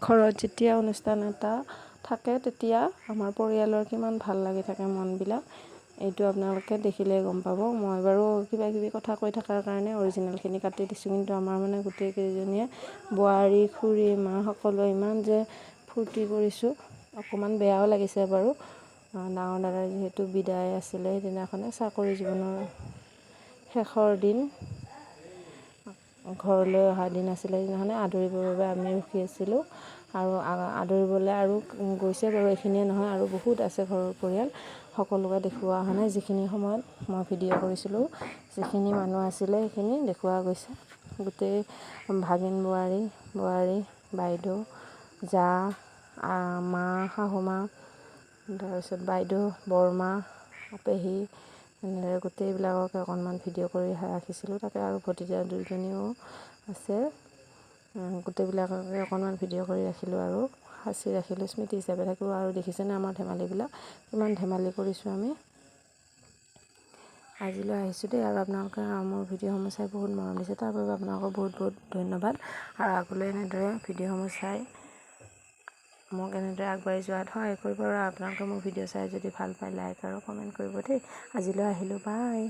ঘৰত যেতিয়া অনুষ্ঠান এটা থাকে তেতিয়া আমাৰ পৰিয়ালৰ কিমান ভাল লাগি থাকে মনবিলাক, এইটো আপোনালোকে দেখিলে গম পাব। মই বাৰু কিবা কিবি কথা কৈ থকাৰ কাৰণে অৰিজিনেলখিনি কাটি দিছোঁ, কিন্তু আমাৰ মানে গোটেইকেইজনীয়ে বোৱাৰী, খুৰী, মা সকলোৱে ইমান যে ফূৰ্তি কৰিছোঁ, অকণমান বেয়াও লাগিছে বাৰু। ডাঙৰ দাদাৰ যিহেতু বিদায় আছিলে সেইদিনাখনে, চাকৰি জীৱনৰ শেষৰ দিন, ঘৰলৈ অহা দিন আছিলে। সেইদিনাখনে আদৰিবৰ বাবে আমি ৰখি আছিলোঁ, আৰু আদৰিবলৈ আৰু গৈছে বাৰু, এইখিনিয়ে নহয় আৰু বহুত আছে ঘৰৰ পৰিয়াল, সকলোকে দেখুওৱা হোৱা নাই। যিখিনি সময়ত মই ভিডিঅ' কৰিছিলোঁ, যিখিনি মানুহ আছিলে সেইখিনি দেখুওৱা গৈছে। গোটেই ভাগিন বোৱাৰী, বাইদেউ, জা, মা, শাহুমা, তাৰপিছত বাইদেউ, বৰমা, পেহী, এনেদৰে গোটেইবিলাককে অকণমান ভিডিঅ' কৰি ৰাখিছিলোঁ। তাতে আৰু ভতিজা দুজনীও আছে, গোটেইবিলাককে অকণমান ভিডিঅ' কৰি ৰাখিলোঁ আৰু সাঁচি ৰাখিলোঁ, স্মৃতি হিচাপে থাকিব। আৰু দেখিছেনে আমাৰ ধেমালিবিলাক, কিমান ধেমালি কৰিছোঁ আমি। আজিলৈ আহিছোঁ দেই, আৰু আপোনালোকে মোৰ ভিডিঅ'সমূহ চাই বহুত মৰম দিছে, তাৰ বাবে আপোনালোকক বহুত বহুত ধন্যবাদ। আৰু আগলৈ এনেদৰে ভিডিঅ'সমূহ চাই মোক এনেদৰে আগবাঢ়ি যোৱাত সহায় কৰিব। আৰু আপোনালোকে মোৰ ভিডিঅ' চাই যদি ভাল পায়, লাইক আৰু কমেণ্ট কৰিব দেই। আজিলৈ আহিলোঁ, বাই।